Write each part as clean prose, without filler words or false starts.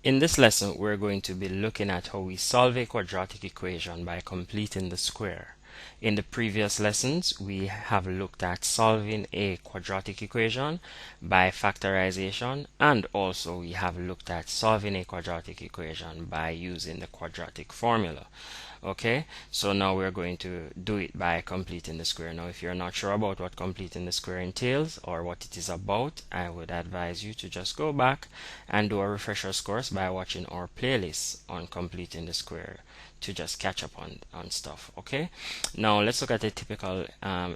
In this lesson, we're going to be looking at how we solve a quadratic equation by completing the square. In the previous lessons, we have looked at solving a quadratic equation by factorization, and also we have looked at solving a quadratic equation by using the quadratic formula. Okay, so now we're going to do it by completing the square. Now, if you're not sure about what completing the square entails or what it is about, I would advise you to just go back and do a refresher's course by watching our playlist on completing the square to just catch up on stuff. Okay, now let's look at a typical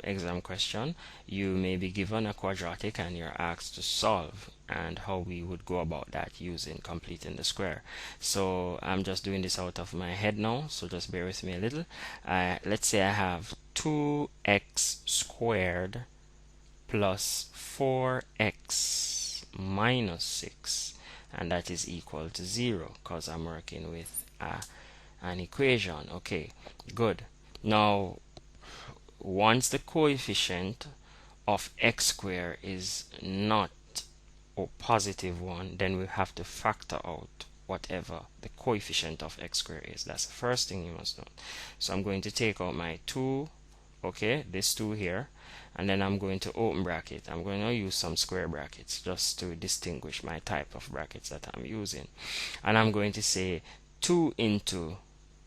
exam question. You may be given a quadratic and you're asked to solve, and how we would go about that using completing the square. So I'm just doing this out of my head now, so just bear with me a little. Let's say I have 2x squared plus 4x minus 6, and that is equal to 0 because I'm working with an equation. Okay, good. Now, once the coefficient of x squared is not or positive 1, then we have to factor out whatever the coefficient of x squared is. That's the first thing you must know. So I'm going to take out my 2, okay, this 2 here, and then I'm going to open bracket. I'm going to use some square brackets just to distinguish my type of brackets that I'm using. And I'm going to say 2 into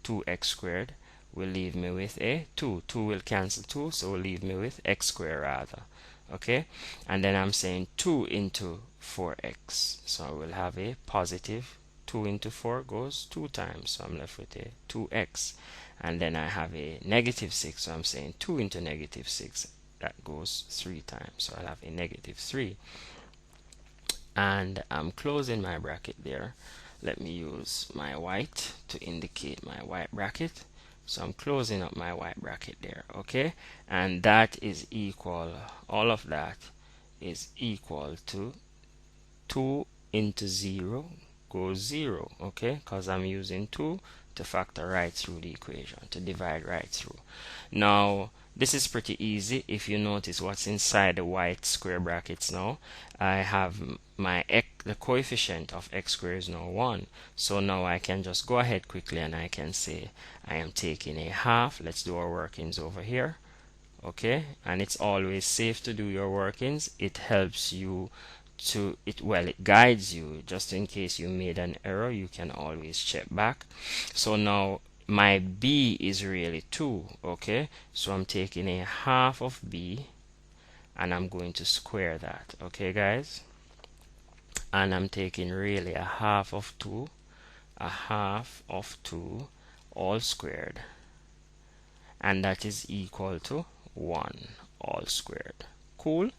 2x squared will leave me with a 2. 2 will cancel 2, so will leave me with x squared rather. Okay, and then I'm saying 2 into 4x, so I will have a positive 2 into 4 goes 2 times, so I'm left with a 2x. And then I have a negative 6, so I'm saying 2 into negative 6, that goes 3 times, so I'll have a negative 3. And I'm closing my bracket there. Let me use my white to indicate my white bracket. So I'm closing up my white bracket there, okay? And that is equal, all of that is equal to 2 into 0 goes 0, okay? Because I'm using 2 to factor right through the equation, to divide right through. Now, this is pretty easy. If you notice what's inside the white square brackets now, I have my the coefficient of x squared is now 1. So now I can just go ahead quickly and I can say I am taking a half. Let's do our workings over here. Okay, and it's always safe to do your workings. It helps you to it guides you just in case you made an error. You can always check back. So now my b is really 2. Okay, so I'm taking a half of b and I'm going to square that. Okay guys, and I'm taking really a half of 2, a half of 2 all squared, and that is equal to 1 all squared. Cool.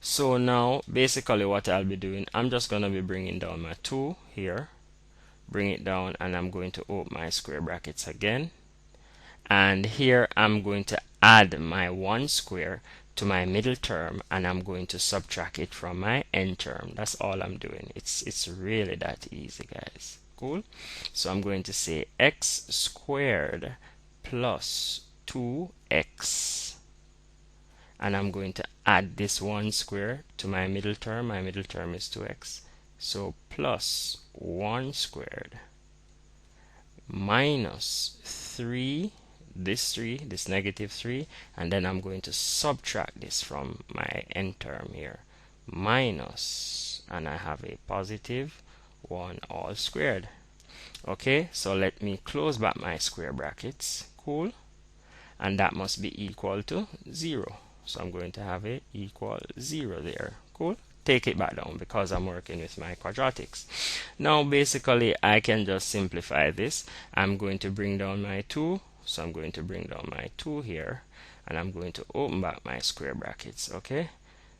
So now basically what I'll be doing, I'm just going to be bringing down my 2 here, bring it down, and I'm going to open my square brackets again, and here I'm going to add my 1 square to my middle term, and I'm going to subtract it from my end term. That's all I'm doing. It's really that easy, guys. Cool. So I'm going to say x squared plus 2x, and I'm going to add this 1 square to my middle term. My middle term is 2x, so plus 1 squared minus 3, this negative 3, and then I'm going to subtract this from my end term here, minus, and I have a positive 1 all squared. Okay, so let me close back my square brackets. Cool. And that must be equal to 0. So I'm going to have a equal 0 there. Cool. Take it back down because I'm working with my quadratics. Now basically I can just simplify this. I'm going to bring down my 2. So I'm going to bring down my 2 here, and I'm going to open back my square brackets. Okay,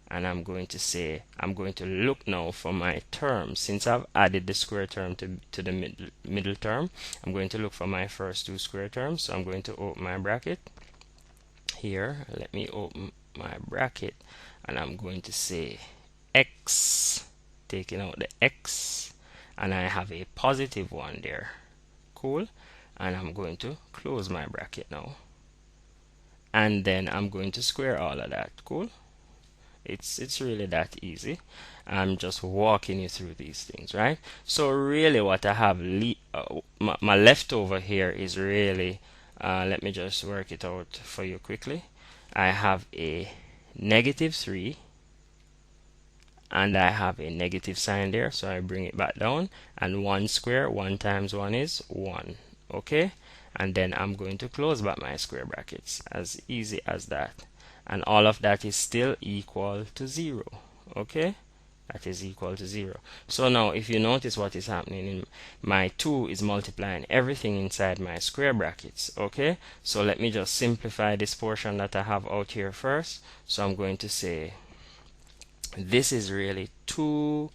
and I'm going to say, I'm going to look now for my term. Since I've added the square term to the middle term, I'm going to look for my first 2 square terms. So I'm going to open my bracket here. Let me open my bracket, and I'm going to say x, taking out the x, and I have a positive 1 there. Cool. And I'm going to close my bracket now, and then I'm going to square all of that. Cool. It's really that easy. I'm just walking you through these things, right? So really what I have my leftover here is really let me just work it out for you quickly. I have a negative 3 and I have a negative sign there, so I bring it back down, and 1 square, 1 times 1 is 1. Okay, and then I'm going to close back my square brackets, as easy as that, and all of that is still equal to 0. Okay, that is equal to 0. So now if you notice what is happening, in my 2 is multiplying everything inside my square brackets. Okay, so let me just simplify this portion that I have out here first. So I'm going to say this is really 2,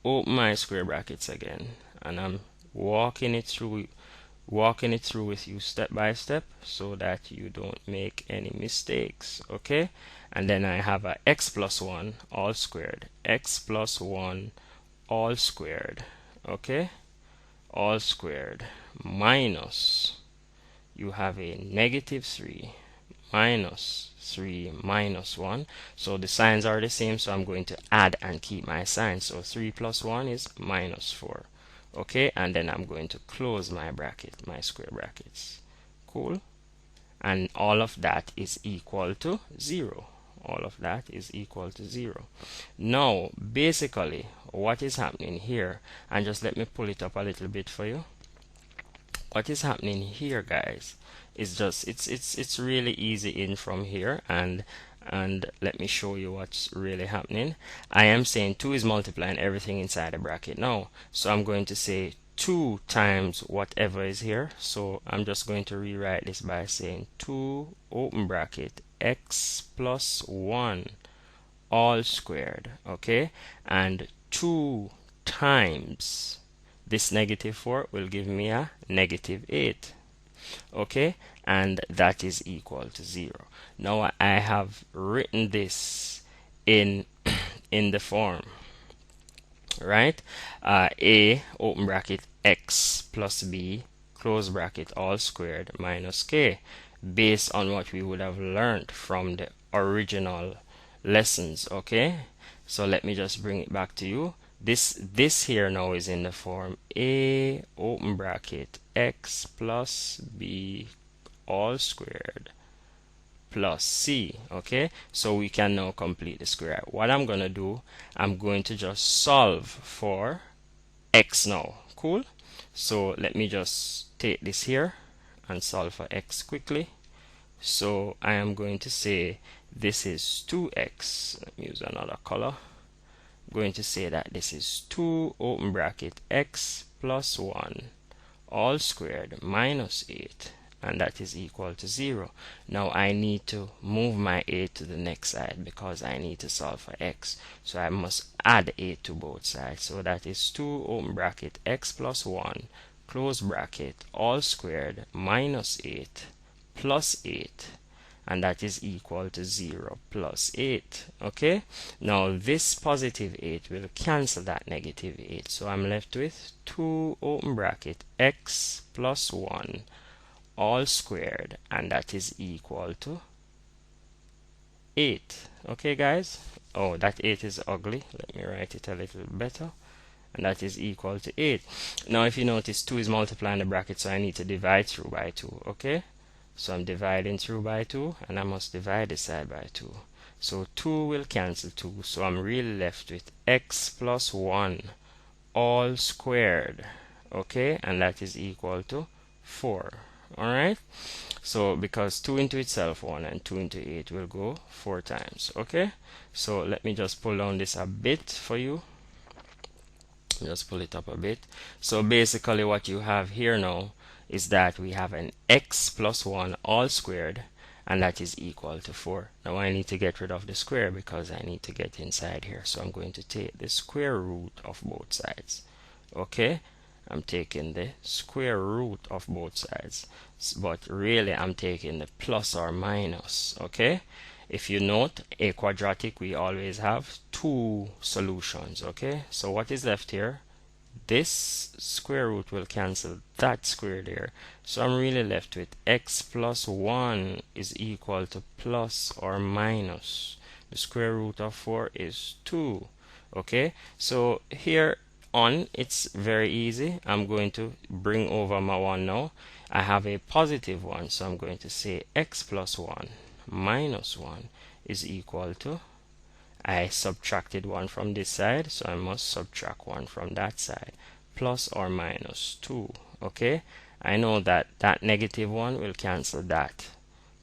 open my square brackets again, and I'm walking it through with you step by step so that you don't make any mistakes. Okay, and then I have a x plus 1 all squared, x plus 1 all squared, okay, all squared, minus, you have a negative 3 minus 3 minus 1. So the signs are the same, so I'm going to add and keep my sign. So 3 plus 1 is minus 4. Okay, and then I'm going to close my bracket, my square brackets. Cool. And all of that is equal to 0. All of that is equal to 0. Now, basically, what is happening here, and just let me pull it up a little bit for you. What is happening here, guys, is just it's really easy in from here, and let me show you what's really happening. I am saying 2 is multiplying everything inside the bracket now, so I'm going to say 2 times whatever is here. So I'm just going to rewrite this by saying 2 open bracket x plus 1 all squared, okay, and 2 times this negative 4 will give me a negative 8. Okay, and that is equal to 0. Now I have written this in in the form, right? A open bracket x plus b close bracket all squared minus k, based on what we would have learned from the original lessons. Okay, so let me just bring it back to you. This here now is in the form a open bracket x plus b all squared plus c. Okay, so we can now complete the square. What I'm gonna do, I'm going to just solve for x now. Cool, so let me just take this here and solve for x quickly. So I am going to say this is 2x. Let me use another color. I'm going to say that this is 2 open bracket x plus 1 all squared minus 8, and that is equal to 0. Now I need to move my 8 to the next side because I need to solve for x. So I must add 8 to both sides. So that is 2 open bracket x plus 1 close bracket all squared minus 8 plus 8, and that is equal to 0 plus 8. Okay, now this positive 8 will cancel that negative 8, so I'm left with 2 open bracket x plus 1 all squared, and that is equal to 8. Okay guys, oh, that 8 is ugly, let me write it a little better, and that is equal to 8. Now if you notice, 2 is multiplying the bracket, so I need to divide through by 2. Okay, so I'm dividing through by 2, and I must divide this side by 2. So 2 will cancel 2, so I'm really left with x plus 1 all squared. Okay, and that is equal to 4. Alright, so because 2 into itself 1 and 2 into 8 will go 4 times. Okay, so let me just pull down this a bit for you. Just pull it up a bit. So basically what you have here now is that we have an x plus 1 all squared, and that is equal to 4. Now I need to get rid of the square because I need to get inside here. So I'm going to take the square root of both sides. Okay, I'm taking the square root of both sides, but really I'm taking the plus or minus. Okay, if you note, a quadratic, we always have 2 solutions. Okay, so what is left here? This square root will cancel that square there, so I'm really left with x plus 1 is equal to plus or minus The square root of 4 is 2. Okay, so here on it's very easy. I'm going to bring over my 1 now. I have a positive 1, so I'm going to say x plus 1 minus 1 is equal to, I subtracted 1 from this side, so I must subtract 1 from that side, plus or minus 2. Okay, I know that that negative 1 will cancel that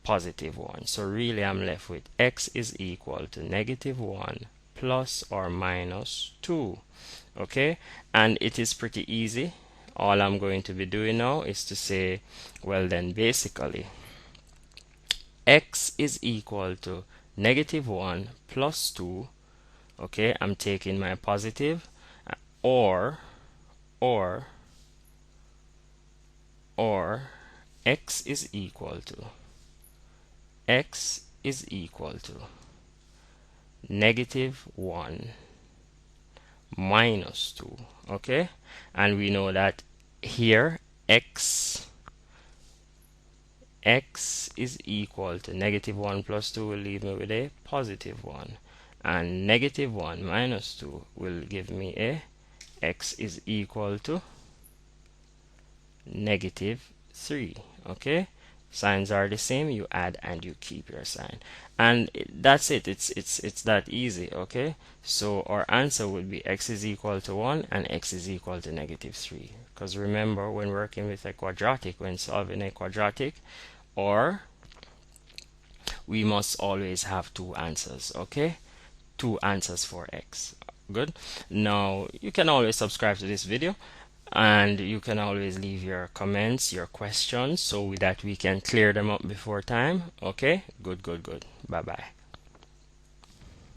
positive 1, so really I'm left with x is equal to negative 1 plus or minus 2. Okay, and it is pretty easy. All I'm going to be doing now is to say, well then basically x is equal to negative 1 plus 2. Okay, I'm taking my positive, or or or x is equal to negative 1 minus 2. Okay, and we know that here x is equal to negative 1 plus 2 will leave me with a positive 1, and negative 1 minus 2 will give me a x is equal to negative 3. Okay, signs are the same, you add and you keep your sign, and that's it. It's that easy. Okay, so our answer would be x is equal to 1 and x is equal to negative 3, because remember, when working with a quadratic, when solving a quadratic, or we must always have two answers. Okay, two answers for x. Good. Now you can always subscribe to this video, and you can always leave your comments, your questions, so that we can clear them up before time. Okay, good. Bye bye.